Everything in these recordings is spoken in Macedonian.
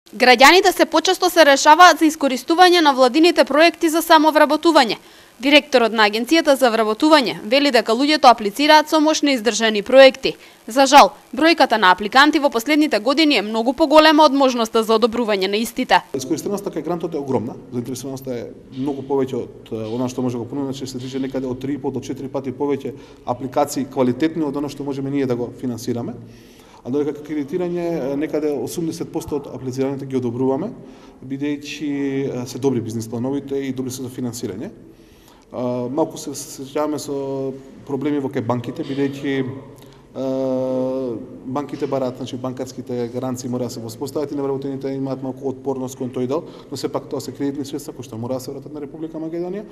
Граѓаните се почесто се решаваат за искористување на владините проекти за самовработување. Директорот на Агенцијата за вработување вели дека луѓето аплицираат со мощно издржани проекти. За жал, бројката на апликанти во последните години е многу поголема од можноста за одобрување на истите. Искориственоста кај грантот е огромна, заинтересираноста е многу повеќе од она што може да го понуди, значи се движи некаде од 3,5 до 4 пати повеќе апликации квалитетни од она што можеме ние да го финансираме. А додека кредитирање некаде 80% од аплицираните ги одобруваме, бидејќи се добри бизнис плановите и добри се за финансирање. Малку се среќаваме со проблеми во кај банките, бидејќи банките бараат, значи банкарските гаранции мора да се воспостават и невработените имаат малку отпорност кон тој дел, но сепак тоа се кредитни средства кои што мора да се вратат на Република Македонија.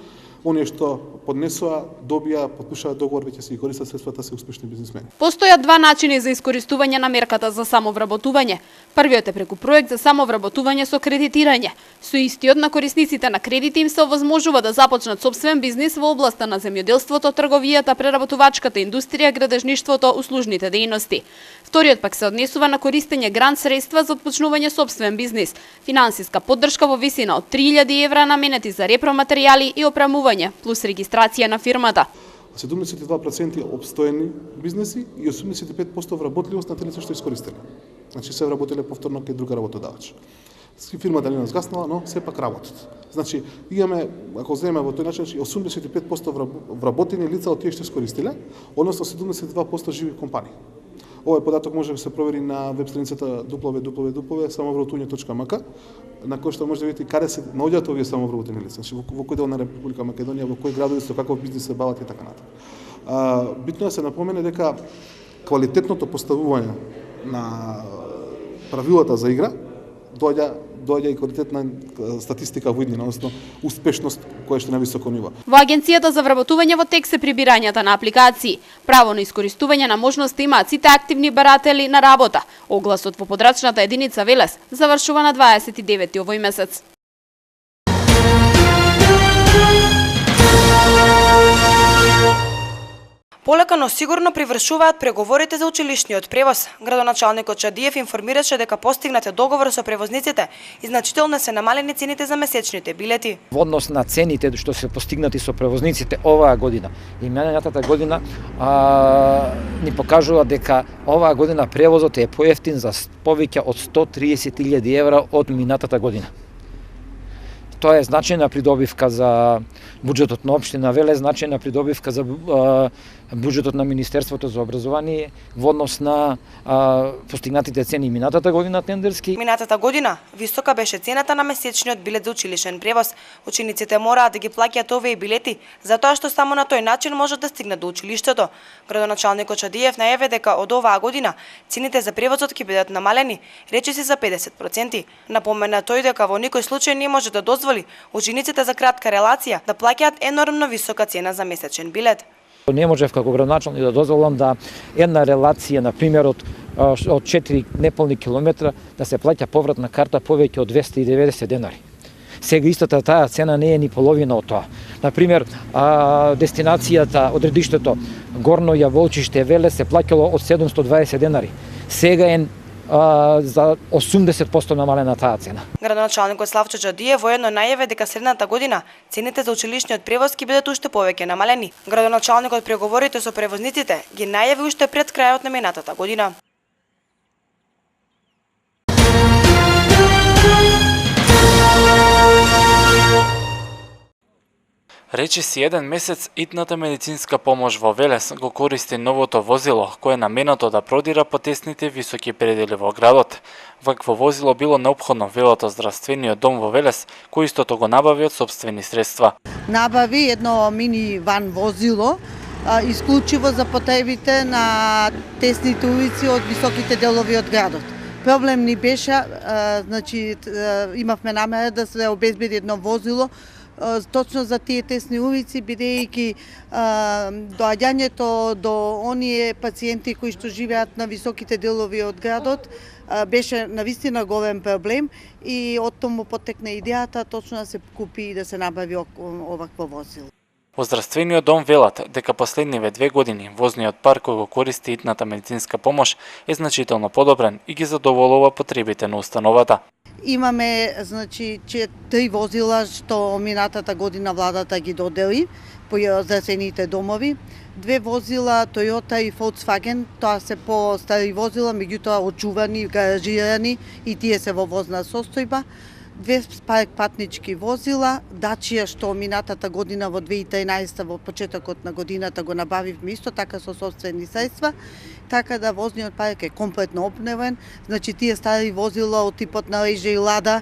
Оние што поднесоа, добија, подпишуваат договор, веќе се ги користат средствата, се успешни бизнисмени. Постојат два начини за искористување на мерката за самовработување. Првиот е преку проект за самовработување со кредитирање. Со истиот на корисниците на кредити им се овозможува да започнат сопствен бизнис во областа на земјоделството, трговијата, преработувачката индустрија, градежништвото, услужните дејности. Вториот пак се однесува на користење грант средства за отпочнување сопствен бизнис, финансиска поддршка во висина од 3000 евра наменети за репроматеријали и опремување, плюс регистрација на фирмата. 72% обстоени бизнеси и 85% вработливост на тие лица што искористиле. Значи се вработиле повторно кај друга работодавач. Фирма дали не згаснала, но сепак работат. Значи имаме, ако земеме во тој начин, 85% вработени лица од тие што искористиле, односно 72% живи компании. Овој податок може да се провери на веб страницата www.самовработување.mk, на кој што може да видите каде се наоѓаат овие самовработени лица, значи во кој дел на Република Македонија, во кои градови, со каков бизнис се бават и така натаму. Битно е да се напомене дека квалитетното поставување на правилата за игра доаѓа и квалитетна статистика во иднина, односно успешност која што е на високо ниво. Во Агенцијата за вработување во тек се прибирањата на апликации. Право на искористување на можности имаат сите активни баратели на работа. Огласот во подрачната единица Велес завршува на 29 овој месец. Полека, но сигурно привршуваат преговорите за училишниот превоз. Градоначалникот Чадиев информираше дека постигнате договор со превозниците и значително се намалени цените за месечните билети. Во однос на цените што се постигнати со превозниците оваа година и минатата година ни покажува дека оваа година превозот е поевтин за повеќе од 130.000 евра од минатата година. Тоа е значајна придобивка за буџетот на општина Велес, значајна придобивка за буџетот на Министерството за образование во однос на постигнатите цени минатата година тендерски. Минатата година висока беше цената на месечниот билет за училишен превоз. Учениците мораат да ги плаќаат овие билети, затоа што само на тој начин можат да стигнат до училиштето. Градоначалникот Чадиев најави дека од оваа година цените за превозот ќе бидат намалени, речиси за 50%. Напомена тој дека во никој случај не може да дозволи учениците за кратка релација да плаќаат енормно висока цена за месечен билет. Не можев како градоначалник да дозволам да една релација, на пример, од 4 неполни километра да се плаќа повратна карта повеќе од 290 денари. Сега истата таа цена не е ни половина од тоа. На пример, дестинацијата, одредиштето Горно Јаволчиште Велес се плаќало од 720 денари. Сега е за 80% намалена таа цена. Градоначалникот Славчо Чадиев воедно најави дека следната година цените за училишниот превоз ќе бидат уште повеќе намалени. Градоначалникот преговорите со превозниците ги најави уште пред крајот на минатата година. Речиси еден месец итната медицинска помош во Велес го користи новото возило, кое е наменато да продира по тесните високи предели во градот. Вакво возило било неопходно, велото здравствениот дом во Велес, кој истото го набави од сопствени средства. Набави едно мини ван возило, исклучиво за потребите на тесните улици од високите делови од градот. Проблем ни беше, значи имавме намера да се обезбеди едно возило точно за тие тесни улици, бидејќи доаѓањето до оние пациенти кои што живеат на високите делови од градот беше навистина голем проблем и од тому потекна идејата точно да се купи и да се набави овакво возило. Во здравствениот дом велат дека последниве 2 години возниот парк кој го користи итната медицинска помош е значително подобрен и ги задоволува потребите на установата. Имаме, значи, 3 возила што минатата година владата ги додели по здравствените домови. 2 возила Toyota и Volkswagen, тоа се по-стари возила, меѓутоа очувани, гаражирани и тие се во возна состојба. 2 парк патнички возила, Dacia што минатата година во 2013 во почетокот на годината го набавивме исто така со сопствени средства, така да возниот парк е комплетно обновен. Значи тие стари возила од типот на Лежа и Лада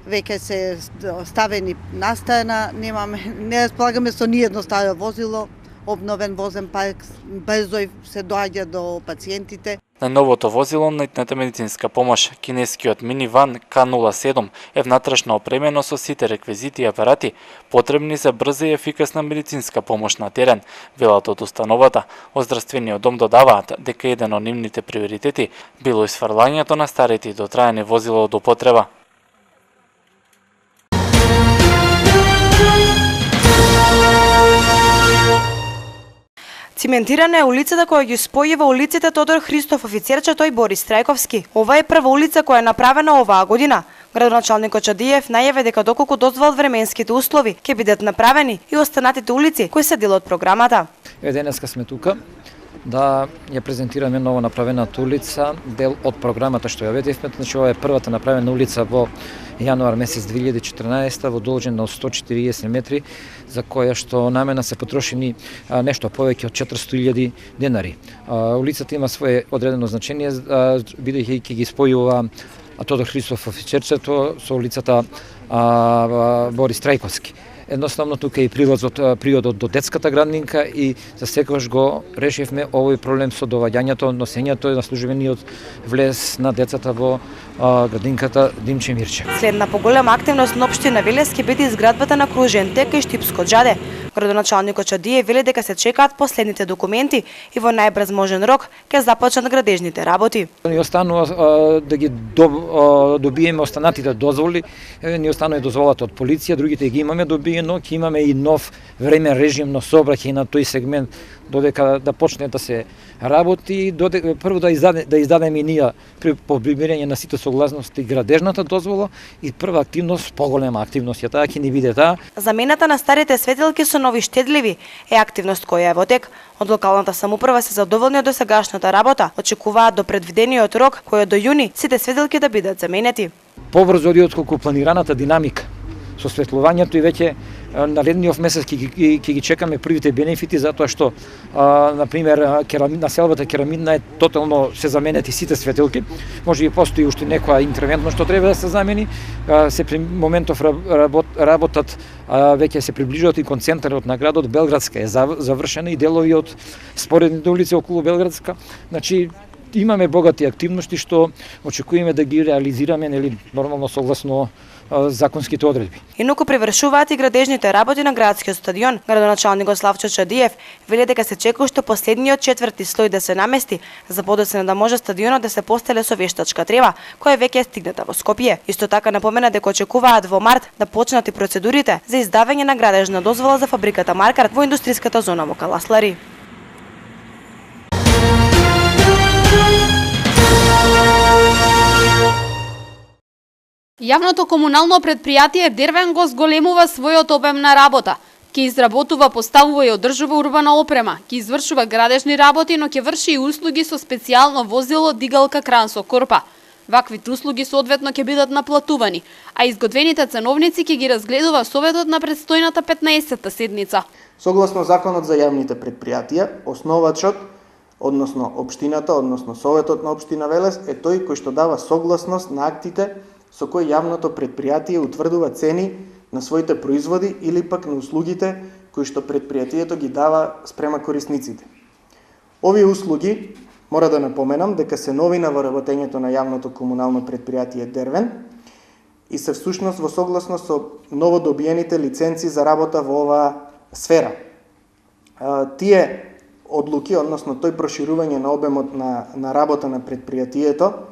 веќе се ставени настрана, не располагаме со ниедно старо возило, обновен возен парк, брзо се доаѓа до пациентите. На новото возило на итната медицинска помош, кинескиот миниван К07 е внатрешно опремено со сите реквизити и апарати потребни за брза и ефикасна медицинска помош на терен, велат од установата. Од здравствениот дом додаваат дека еден од нивните приоритети било исфрлањето на старите и дотраени возила од употреба. Циментирана е улицата која ги спојува улиците Тодор Христов Офицерчето и Борис Трајковски. Ова е прва улица која е направена оваа година. Градоначалникот Чадиев најаве дека доколку дозволат временските услови ќе бидат направени и останатите улици кои се дел од програмата. Денеска сме тука да ја презентираме ново направената улица, дел од програмата што ја ведевме. Значи ова е првата направена улица во јануар месец 2014 во должина од 140 метри, за која што намена се потрошени нешто повеќе од 400.000 денари. Улицата има свое одредено значение, бидејќи ќе ги спојува Тодор Христов Офицерчето со улицата Борис Трајковски. Едноставно тука е и прилазот до детската градинка и за секогаш го решивме овој проблем со доваѓањето, носењето на службениот влез на децата во градинката Димче Мирче. Следна поголема активност на општина Велес ќе биде изградбата на кружен тек и Штипско џаде. Градоначалникот Чадиев вели дека се чекаат последните документи и во најбрз можен рок ќе започнат градежните работи. Ни останува да ги добиеме останатите дозволи, ни останува дозволата од полиција, другите ги имаме добиено, ќе имаме и нов времен режим на сообраќај на тој сегмент додека да почне да се работи, прво да издадеме и ние при прибирање на сите согласности градежната дозвола и прва активност, поголема активност ја таа ќе ни биде таа. Замената на старите светилки со нови штедливи е активност која е во тек. Од локалната самоуправа се задоволни од досегашната работа, очекуваат до предвидениот рок кој е до јуни сите светилки да бидат заменети. Побрзо отколку планираната динамика со светлувањето и веќе наредниот месец ќе ги чекаме првите бенефити затоа што на пример населбата керамидна е тотално се заменети сите светилки. Може би постои уште некоја интервентно што треба да се замени. Се при моментов работат веќе се приближуваат и кон центарот на градот. Белградска е завршена и делови од споредните улици околу Белградска. Значи имаме богати активности што очекуваме да ги реализираме, нели, нормално согласно законските одредби. Инаку привршуваат и градежните работи на градскиот стадион. Градоначалникот Славчо Чадиев вели дека се чека уште последниот четврти слој да се намести за подоцна да може стадионот да се постеле со вештачка трева, која веќе е стигната во Скопје. Исто така напомена дека очекуваат во март да почнат и процедурите за издавање на градежна дозвола за фабриката Маркарт во индустријската зона во Каласлари. Јавното комунално предпријатие Дервен го зголемува својот обем на работа. Ќе изработува, поставува и одржува урбана опрема, ќе извршува градежни работи, но ќе врши и услуги со специјално возило дигалка кран со корпа. Ваквите услуги соодветно ќе бидат наплатувани, а изготвените ценовници ќе ги разгледува Советот на предстојната 15-та седница. Согласно Законот за јавните предпријатија, основачот, односно општината, односно Советот на општина Велес, е тој кој што дава согласност на актите со кој јавното предпријатие утврдува цени на своите производи или пак на услугите кои што предпријатието ги дава спрема корисниците. Овие услуги, мора да напоменам, дека се новина во работењето на јавното комунално предпријатие Дервен и се всушност во согласност со новодобиените лиценци за работа во оваа сфера. Тие одлуки, односно тој проширување на обемот на работа на предпријатието,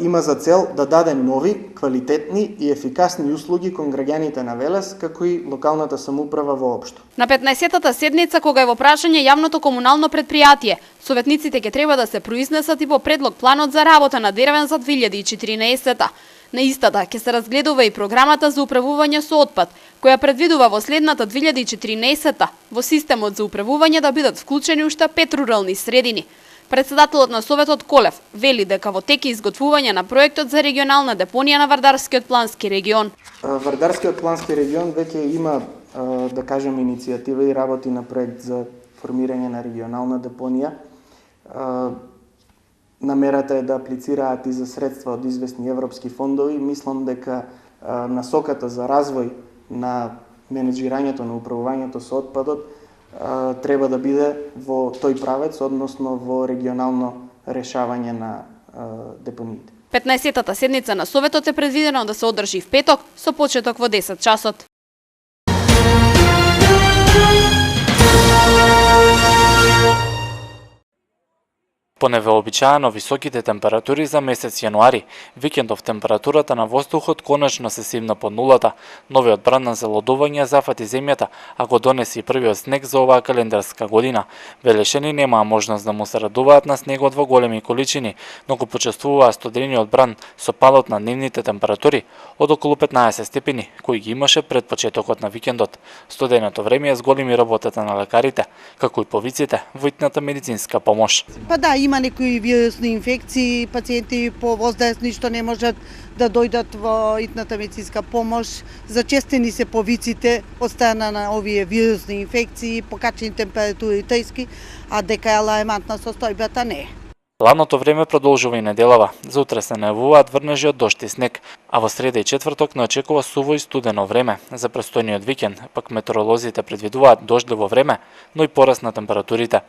има за цел да даде нови, квалитетни и ефикасни услуги кон граѓаните на Велес, како и локалната самоуправа воопшто. На 15-тата седница, кога е во прашање јавното комунално предпријатие, советниците ќе треба да се произнесат и по предлог планот за работа на Дервен за 2014-та. На истата ќе се разгледува и програмата за управување со отпад, која предвидува во следната 2014-та во системот за управување да бидат вклучени уште 5 рурални средини. Председателот на Советот Колев вели дека во тек е изготвување на проектот за регионална депонија на Вардарскиот плански регион. Вардарскиот плански регион веќе има, да кажем, иницијатива и работи на проект за формирање на регионална депонија. Намерата е да аплицираат и за средства од известни европски фондови. Мислам дека насоката за развој на менеджирањето на управувањето со отпадот треба да биде во тој правец, односно во регионално решавање на депониите. 15-тата седница на Советот е предвидено да се одржи в петок со почеток во 10 часот. По невообичаено високите температури за месец јануари, викендов температурата на воздухот конечно се симна под нулата. Новиот бран на залодување зафати земјата, а го донеси и првиот снег за оваа календарска година. Велешени немаа можност да му се радуваат на снегот во големи количини, но го почествуваа студениот бран со падот на дневните температури од околу 15 степени, кои ги имаше пред почетокот на викендот. Студеното време е зголеми работата на лекарите, како и повиците во итната медицинска помош. Па да, има некои вирусни инфекции, пациенти по воздесни што не можат да дојдат во итната медицинска помош. Зачестени се повиците од страна на овие вирусни инфекции, покачени температури тејски, а дека е алармантна состојбата не е. Ладното време продолжува и неделава. За утре се најавуваат врнежи од дожд и снег, а во среда и четврток не очекува суво и студено време. За престојниот викенд, пак метеоролозите предвидуваат дождливо време, но и пораст на температурите.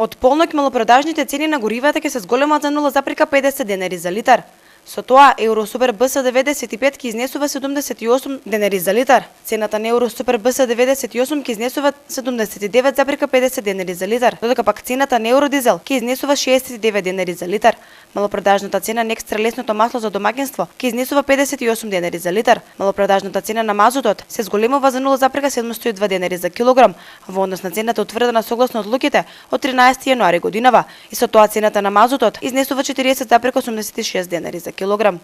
Од полноќ малопродажните цени на горивата ќе се зголемат за 0,50 денари за литар. Со тоа, Евросупер БС 95 ќе изнесува 78 денари за литар. Цената на Евросупер БС 98 ќе изнесува 79,50 денари за литар, додека пак цената на Евродизел ќе изнесува 69 денари за литар. Малопродажната цена на екстра лесното масло за домаќинство ќе изнесува 58 денари за литар. Малопродажната цена на мазутот се зголемува за 0,702 денари за килограм, во однос на цената утврдена согласно одлуките од 13 јануари годинава, и со тоа цената на мазутот изнесува 40,86 денари за килограм.